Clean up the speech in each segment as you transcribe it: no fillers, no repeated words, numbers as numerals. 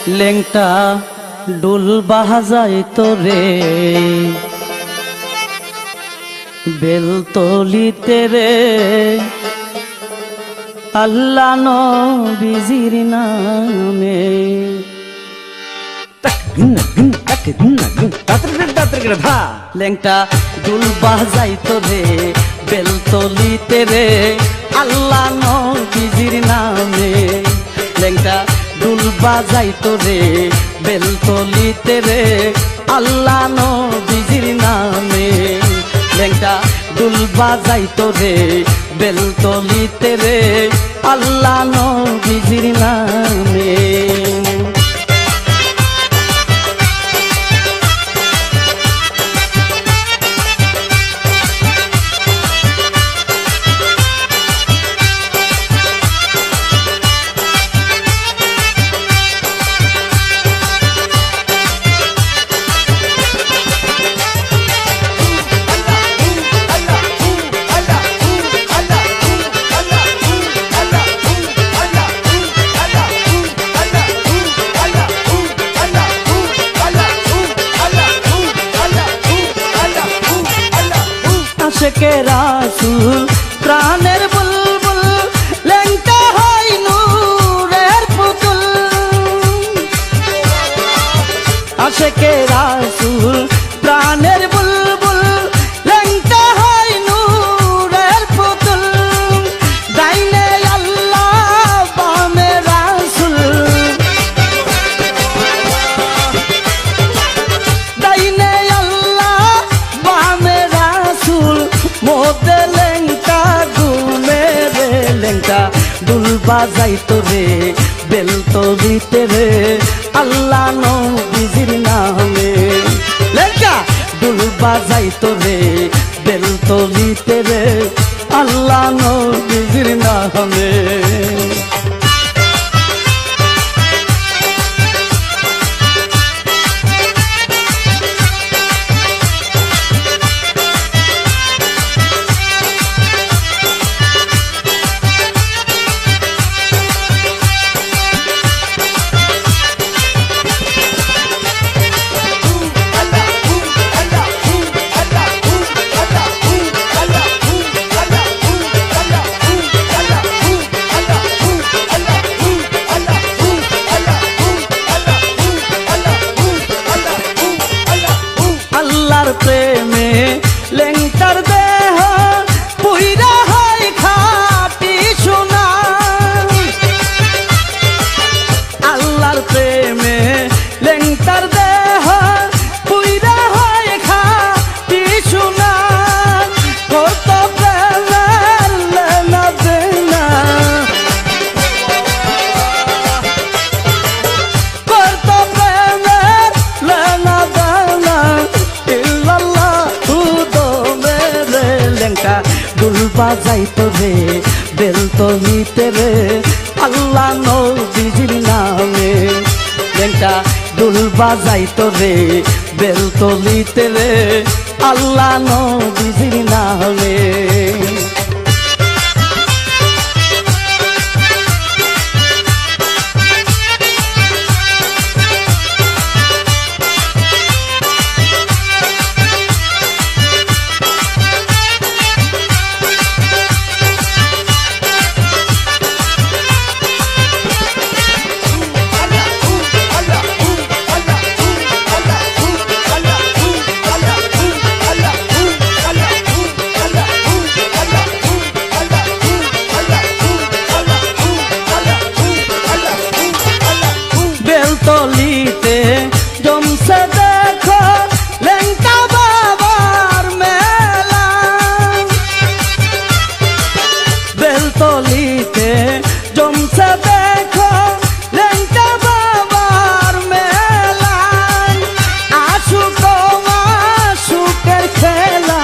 লেংটা ডুল বাজায় তোরে বেলতলিতে রে আল্লাহ নবীজির নামে। লেংটা ডুল বাজাই তোরে বেলতলিতে রে আল্লাহ নবীজির নামে। লেংটা ডুল বাজাই তোরে বেলতলিতে রে আল্লাহ নবীজির নামে। লেংটা ডুল বাজাই তোরে বেলতলিতে রে আল্লাহ নবীজির নামে। আশেকে রাসূল প্রাণের বুলবুল লেংটা হয় নূরের পুতুল। আশেকে রাসূল প্রাণের বুলবুল লেংটা হয় নূরের পুতুল। ডাইনে আল্লাহ বামে রাসূল, ডাইনে আল্লাহ বামে রাসূল মোদে লেংটা ঘুমে রে। লেংটা ডুল বাজাই তোরে বেলতলিতে রে আল্লাহ নবীজির নামে। লেংটা ডুল বাজাই তোরে বেলতলিতে রে আল্লাহ নবীজির নামে। প্রেমে লেংটার দেহ পুইরা হয় খাটি সোনা। আল্লাহর প্রেমে লেংটার দেহ পুইরা হয় খাটি সোনা। কত প্রেমের লেনা দেনা, কত প্রেমের লেনা দেনা ডুল বাজাই তোরে বেলতলিতে রে আল্লাহ নবীজির নামে। লেংটা ডুল বাজাই তোরে বেলতলিতে রে আল্লাহ নবীজির নামে। বেলতলিতে জমছে দেখো লেংটা বাবার মেলা। বেলতলিতে জমছে দেখো লেংটা বাবার মেলা। আসুক সুখের খেলা,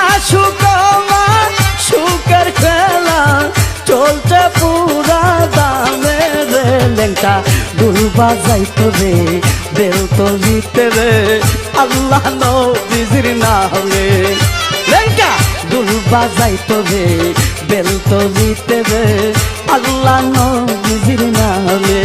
আসুক সুখের খেলা চলছে পুরা দামে রে। লেংটা ডুল বাজাই তোরে বেলতলিতে রে আল্লাহ নবীজির নামে। লেংটা ডুল ঢোল বাজাইতো রে বেলতলিতে রে আল্লাহ নবীজির নামে।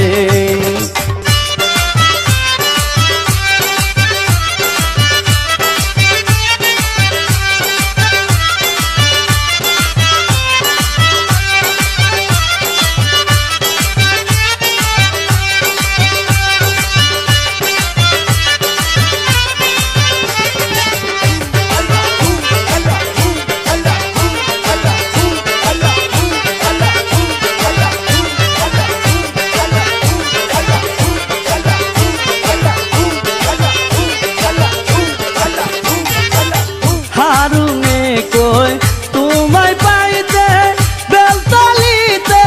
হারুনে কই তোমায় পাইতে বেলতলিতে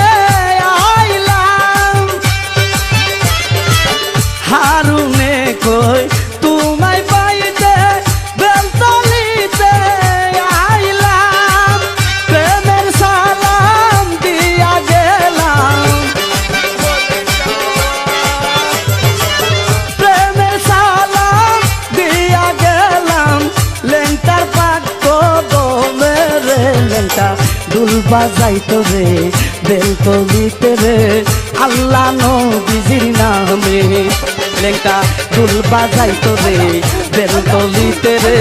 আইলাম, হারুনে কই তোমায় পাইতে বেলতলিতে আইলাম, প্রেমের সালাম দিয়া গেলাম, প্রেমের সালাম দিয়া গেলাম, লেংটার ঢোল বাজাইতো রে বেলতলিতে রে আল্লাহ নবীজির নামে। লেংটা ঢোল বাজাইতো রে বেলতলিতে রে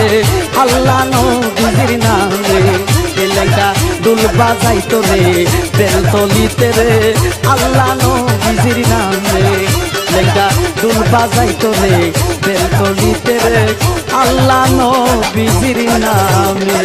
আল্লাহ নবীজির নামে। লেংটা ঢোল বাজাইতো রে বেলতলিতে রে আল্লাহ নবীজির নামে। লেংটা ঢোল বাজাইতো রে বেলতলিতে রে আল্লাহ নবীজির নামে।